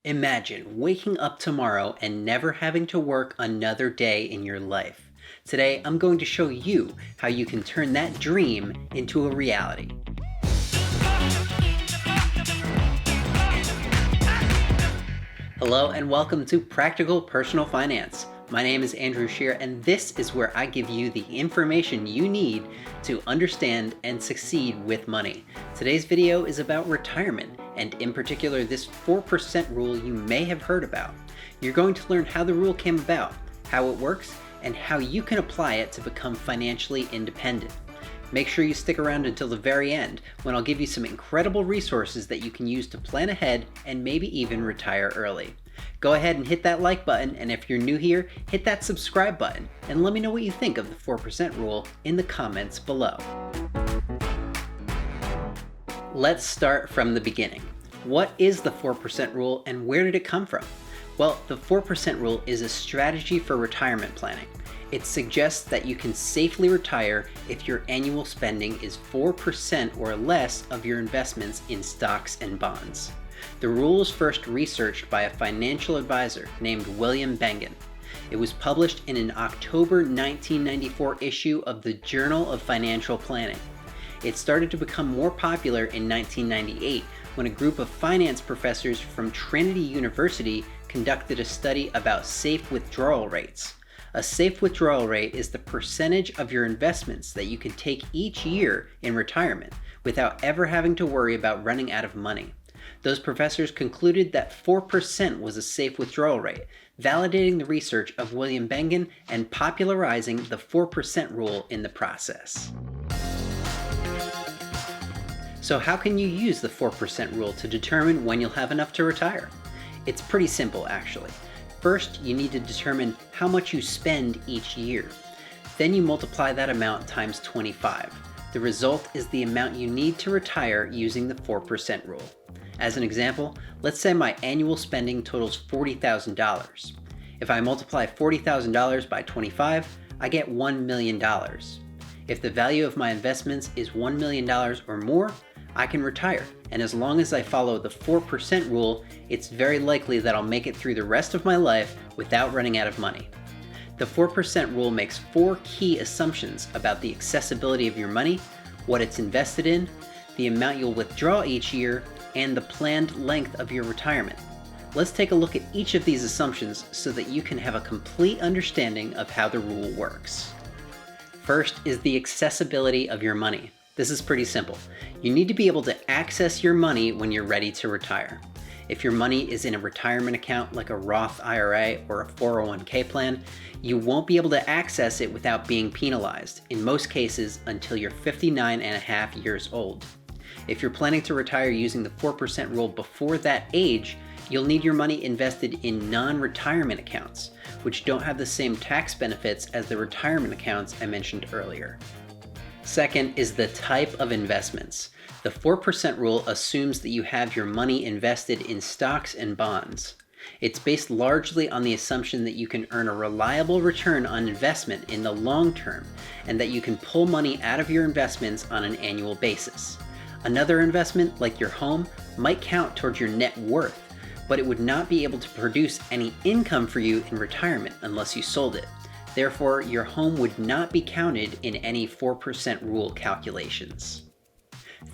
Imagine waking up tomorrow and never having to work another day in your life. Today, I'm going to show you how you can turn that dream into a reality. Hello, and welcome to Practical Personal Finance. My name is Andrew Shear, and this is where I give you the information you need to understand and succeed with money. Today's video is about retirement, and in particular, this 4% rule you may have heard about. You're going to learn how the rule came about, how it works, and how you can apply it to become financially independent. Make sure you stick around until the very end, when I'll give you some incredible resources that you can use to plan ahead and maybe even retire early. Go ahead and hit that like button, and if you're new here, hit that subscribe button, and let me know what you think of the 4% rule in the comments below. Let's start from the beginning. What is the 4% rule and where did it come from? Well, the 4% rule is a strategy for retirement planning. It suggests that you can safely retire if your annual spending is 4% or less of your investments in stocks and bonds. The rule was first researched by a financial advisor named William Bengen. It was published in an October 1994 issue of the Journal of Financial Planning. It started to become more popular in 1998 when a group of finance professors from Trinity University conducted a study about safe withdrawal rates. A safe withdrawal rate is the percentage of your investments that you can take each year in retirement without ever having to worry about running out of money. Those professors concluded that 4% was a safe withdrawal rate, validating the research of William Bengen and popularizing the 4% rule in the process. So how can you use the 4% rule to determine when you'll have enough to retire? It's pretty simple, actually. First, you need to determine how much you spend each year. Then you multiply that amount times 25. The result is the amount you need to retire using the 4% rule. As an example, let's say my annual spending totals $40,000. If I multiply $40,000 by 25, I get $1 million. If the value of my investments is $1 million or more, I can retire, and as long as I follow the 4% rule, it's very likely that I'll make it through the rest of my life without running out of money. The 4% rule makes 4 key assumptions about the accessibility of your money, what it's invested in, the amount you'll withdraw each year, and the planned length of your retirement. Let's take a look at each of these assumptions so that you can have a complete understanding of how the rule works. First is the accessibility of your money. This is pretty simple. You need to be able to access your money when you're ready to retire. If your money is in a retirement account like a Roth IRA or a 401k plan, you won't be able to access it without being penalized, in most cases until you're 59 and a half years old. If you're planning to retire using the 4% rule before that age, you'll need your money invested in non-retirement accounts, which don't have the same tax benefits as the retirement accounts I mentioned earlier. Second is the type of investments. The 4% rule assumes that you have your money invested in stocks and bonds. It's based largely on the assumption that you can earn a reliable return on investment in the long term, and that you can pull money out of your investments on an annual basis. Another investment, like your home, might count towards your net worth, but it would not be able to produce any income for you in retirement unless you sold it. Therefore, your home would not be counted in any 4% rule calculations.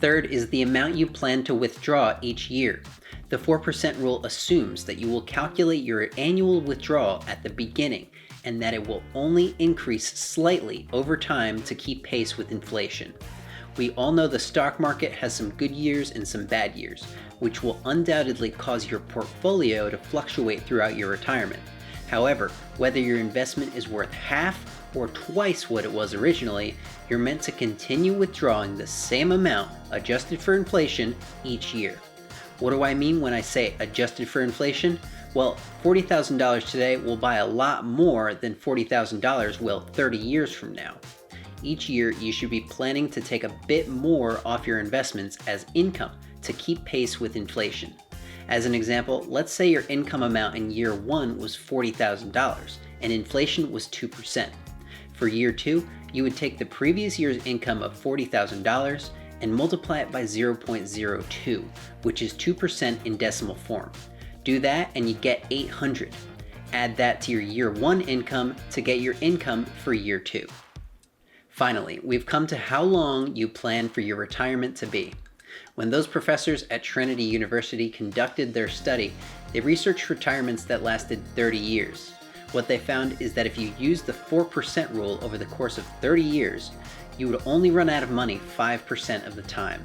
Third is the amount you plan to withdraw each year. The 4% rule assumes that you will calculate your annual withdrawal at the beginning and that it will only increase slightly over time to keep pace with inflation. We all know the stock market has some good years and some bad years, which will undoubtedly cause your portfolio to fluctuate throughout your retirement. However, whether your investment is worth half or twice what it was originally, you're meant to continue withdrawing the same amount adjusted for inflation each year. What do I mean when I say adjusted for inflation? Well, $40,000 today will buy a lot more than $40,000 will 30 years from now. Each year, you should be planning to take a bit more off your investments as income to keep pace with inflation. As an example, let's say your income amount in year 1 was $40,000 and inflation was 2%. For year 2, you would take the previous year's income of $40,000 and multiply it by 0.02, which is 2% in decimal form. Do that and you get 800. Add that to your year 1 income to get your income for year 2. Finally, we've come to how long you plan for your retirement to be. When those professors at Trinity University conducted their study, they researched retirements that lasted 30 years. What they found is that if you use the 4% rule over the course of 30 years, you would only run out of money 5% of the time.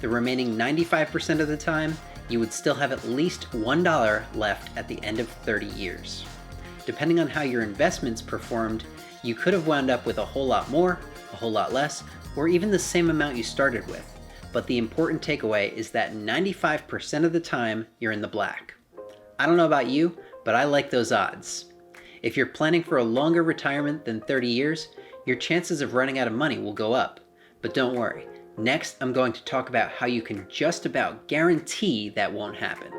The remaining 95% of the time, you would still have at least $1 left at the end of 30 years. Depending on how your investments performed, you could have wound up with a whole lot more, a whole lot less, or even the same amount you started with. But the important takeaway is that 95% of the time, you're in the black. I don't know about you, but I like those odds. If you're planning for a longer retirement than 30 years, your chances of running out of money will go up. But don't worry, next I'm going to talk about how you can just about guarantee that won't happen.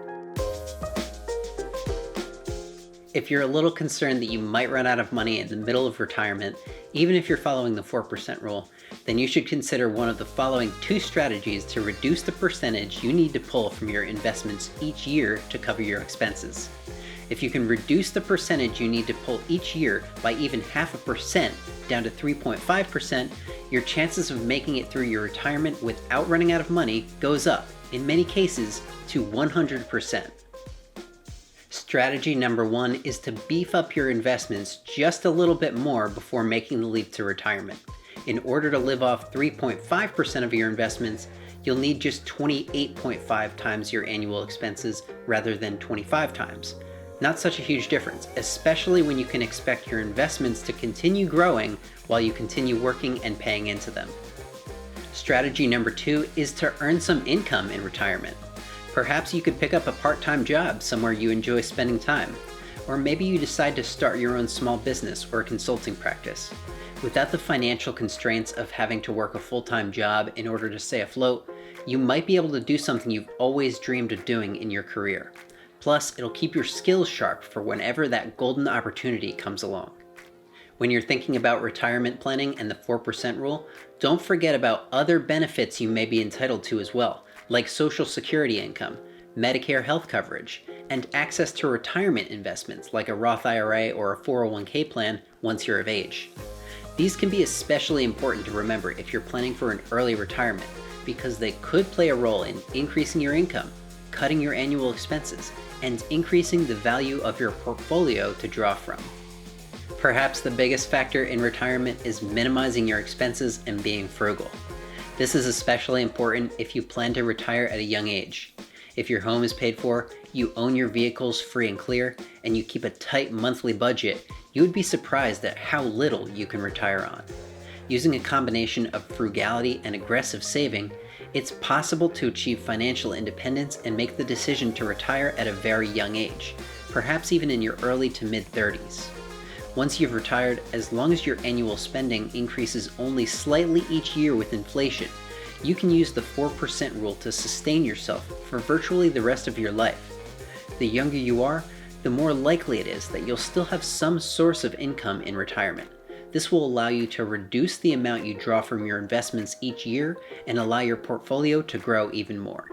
If you're a little concerned that you might run out of money in the middle of retirement, even if you're following the 4% rule, then you should consider one of the following 2 strategies to reduce the percentage you need to pull from your investments each year to cover your expenses. If you can reduce the percentage you need to pull each year by even 0.5% down to 3.5%, your chances of making it through your retirement without running out of money goes up, in many cases, to 100%. Strategy number 1 is to beef up your investments just a little bit more before making the leap to retirement. In order to live off 3.5% of your investments, you'll need just 28.5 times your annual expenses rather than 25 times. Not such a huge difference, especially when you can expect your investments to continue growing while you continue working and paying into them. Strategy number 2 is to earn some income in retirement. Perhaps you could pick up a part-time job somewhere you enjoy spending time, or maybe you decide to start your own small business or a consulting practice. Without the financial constraints of having to work a full-time job in order to stay afloat, you might be able to do something you've always dreamed of doing in your career. Plus, it'll keep your skills sharp for whenever that golden opportunity comes along. When you're thinking about retirement planning and the 4% rule, don't forget about other benefits you may be entitled to as well, like Social Security income, Medicare health coverage, and access to retirement investments like a Roth IRA or a 401k plan once you're of age. These can be especially important to remember if you're planning for an early retirement, because they could play a role in increasing your income, cutting your annual expenses, and increasing the value of your portfolio to draw from. Perhaps the biggest factor in retirement is minimizing your expenses and being frugal. This is especially important if you plan to retire at a young age. If your home is paid for, you own your vehicles free and clear, and you keep a tight monthly budget, you would be surprised at how little you can retire on. Using a combination of frugality and aggressive saving, it's possible to achieve financial independence and make the decision to retire at a very young age, perhaps even in your early to mid-30s. Once you've retired, as long as your annual spending increases only slightly each year with inflation, you can use the 4% rule to sustain yourself for virtually the rest of your life. The younger you are, the more likely it is that you'll still have some source of income in retirement. This will allow you to reduce the amount you draw from your investments each year and allow your portfolio to grow even more.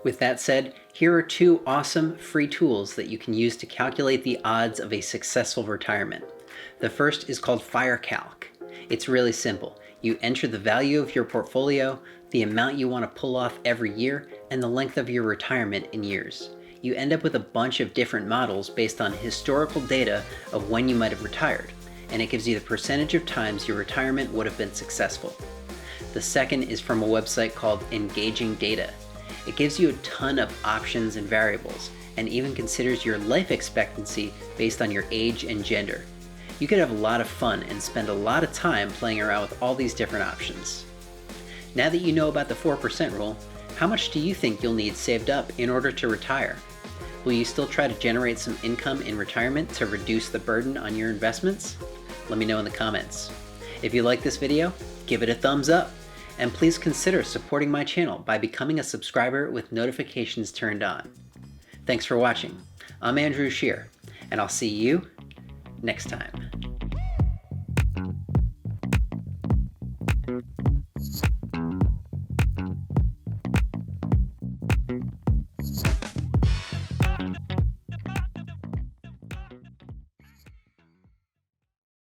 With that said, here are 2 awesome free tools that you can use to calculate the odds of a successful retirement. The first is called FireCalc. It's really simple. You enter the value of your portfolio, the amount you want to pull off every year, and the length of your retirement in years. You end up with a bunch of different models based on historical data of when you might have retired, and it gives you the percentage of times your retirement would have been successful. The second is from a website called Engaging Data. It gives you a ton of options and variables, and even considers your life expectancy based on your age and gender. You could have a lot of fun and spend a lot of time playing around with all these different options. Now that you know about the 4% rule, how much do you think you'll need saved up in order to retire? Will you still try to generate some income in retirement to reduce the burden on your investments? Let me know in the comments. If you like this video, give it a thumbs up, and please consider supporting my channel by becoming a subscriber with notifications turned on. Thanks for watching. I'm Andrew Scheer, and I'll see you next time.